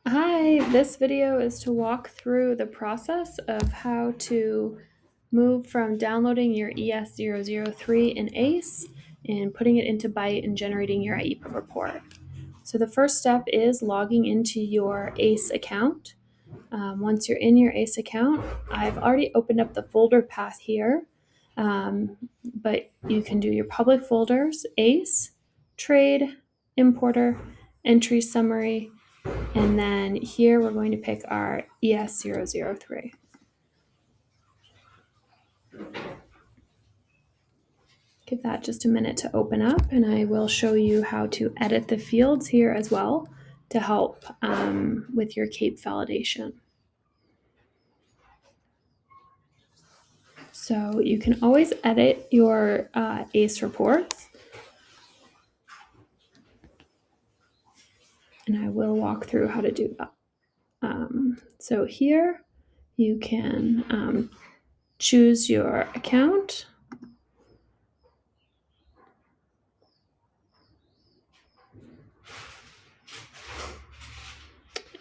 Hi, this video is to walk through the process of how to move from downloading your ES003 in ACE and putting it into Byte and generating your IEEPA report. So the first step is logging into your ACE account. Once you're in your ACE account, I've already opened up the folder path here, but you can do your public folders, ACE, Trade, Importer, Entry Summary, and then here we're going to pick our ES003. Give that just a minute to open up, and I will show you how to edit the fields here as well to help with your CAPE validation. So you can always edit your ACE reports, and I will walk through how to do that. So here you can choose your account.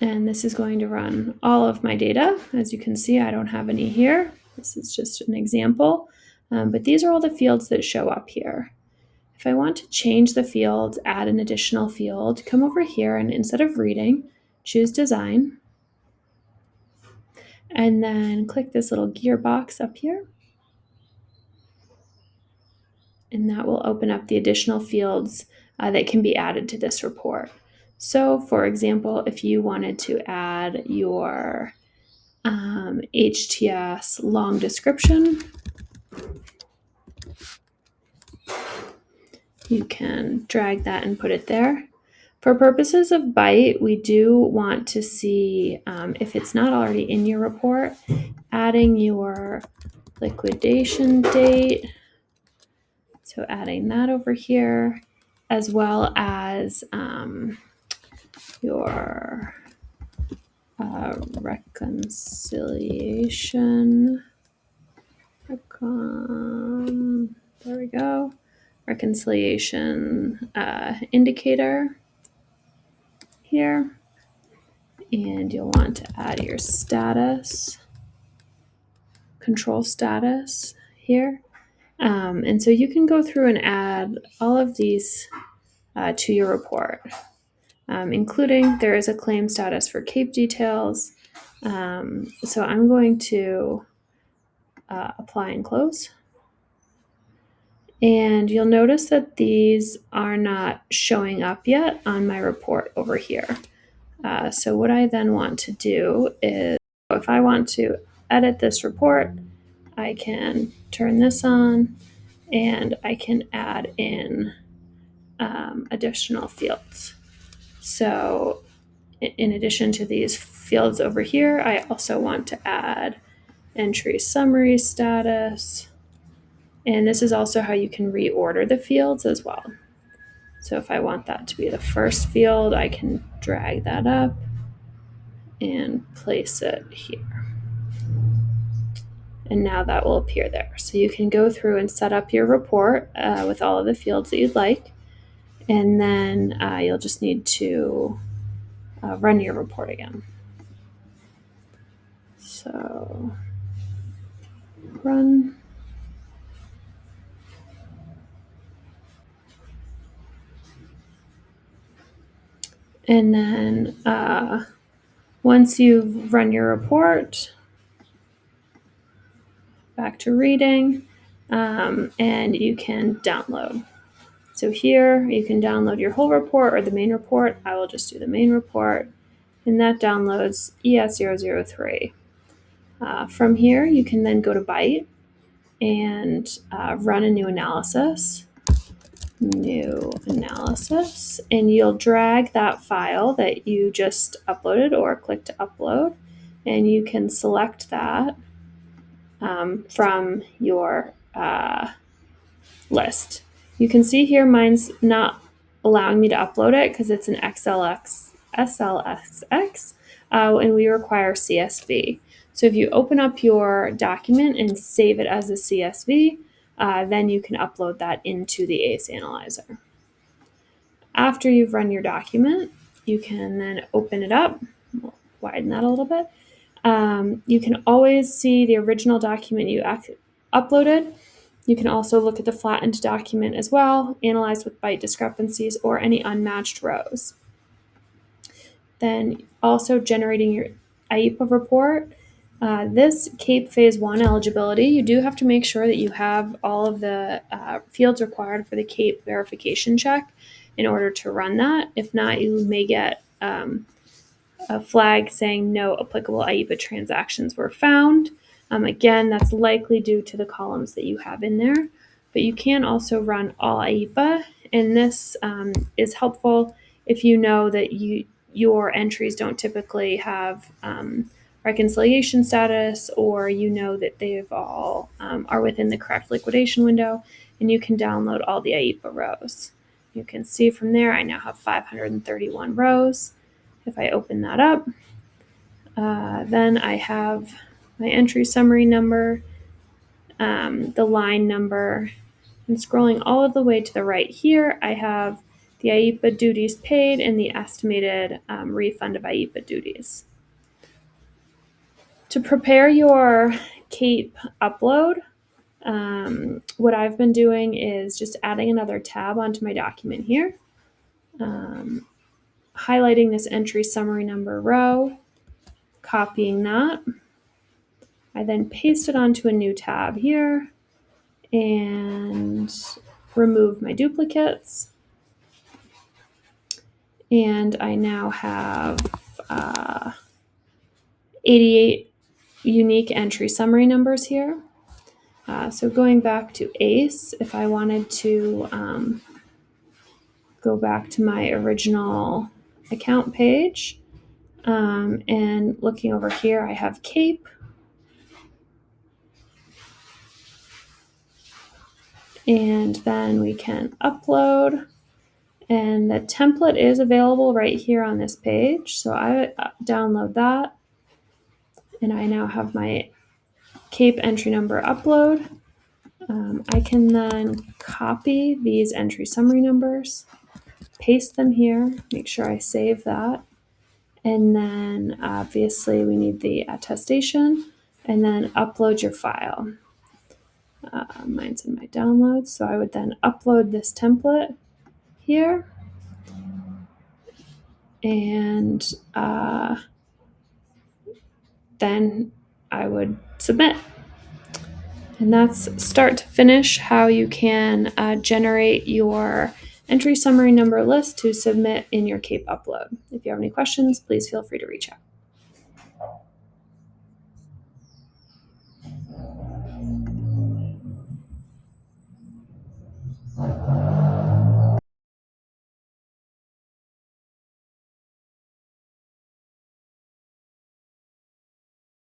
And this is going to run all of my data. As you can see, I don't have any here. This is just an example, but these are all the fields that show up here. If I want to change the fields, add an additional field, come over here and instead of reading, choose design, and then click this little gear box up here. And that will open up the additional fields that can be added to this report. So for example, if you wanted to add your HTS long description, you can drag that and put it there. For purposes of Byte, we do want to see if it's not already in your report, adding your liquidation date. So adding that over here, as well as your reconciliation. There we go. Reconciliation indicator here. And you'll want to add your status, control status here. And so you can go through and add all of these to your report, including there is a claim status for CAPE details. So I'm going to apply and close. And you'll notice that these are not showing up yet on my report over here. So what I then want to do is, if I want to edit this report, I can turn this on and I can add in additional fields. So in addition to these fields over here, I also want to add entry summary status. And this is also how you can reorder the fields as well. So if I want that to be the first field, I can drag that up and place it here. And now that will appear there. So you can go through and set up your report with all of the fields that you'd like. And then you'll just need to run your report again. So run. And then once you've run your report, back to reading, and you can download. So here you can download your whole report or the main report. I will just do the main report, and that downloads ES003. From here, you can then go to Byte and run a new analysis. And you'll drag that file that you just uploaded or click to upload, and you can select that from your list. You can see here mine's not allowing me to upload it because it's an SLSX, and we require CSV. So if you open up your document and save it as a CSV, then you can upload that into the ACE Analyzer. After you've run your document, you can then open it up. widen that a little bit. You can always see the original document you uploaded. You can also look at the flattened document as well, analyze with byte discrepancies or any unmatched rows. Then also generating your IEEPA report. This CAPE Phase 1 eligibility, you do have to make sure that you have all of the fields required for the CAPE verification check in order to run that. If not, you may get a flag saying no applicable IEEPA transactions were found. Again, that's likely due to the columns that you have in there, but you can also run all IEEPA, and this is helpful if you know that your entries don't typically have reconciliation status, or you know that they've all are within the correct liquidation window, and you can download all the IEEPA rows. You can see from there I now have 531 rows. If I open that up, then I have my entry summary number, the line number, and scrolling all of the way to the right here, I have the IEEPA duties paid and the estimated refund of IEEPA duties. To prepare your CAPE upload, what I've been doing is just adding another tab onto my document here, highlighting this entry summary number row, copying that. I then paste it onto a new tab here and remove my duplicates. And I now have 88 unique entry summary numbers here. So going back to ACE, if I wanted to go back to my original account page, and looking over here, I have CAPE. And then we can upload, and the template is available right here on this page. So I download that, and I now have my CAPE entry number upload. I can then copy these entry summary numbers, paste them here, make sure I save that. And then obviously we need the attestation, and then upload your file. Mine's in my downloads, so I would then upload this template here, and then I would submit. And that's start to finish how you can generate your entry summary number list to submit in your CAPE upload. If you have any questions, please feel free to reach out.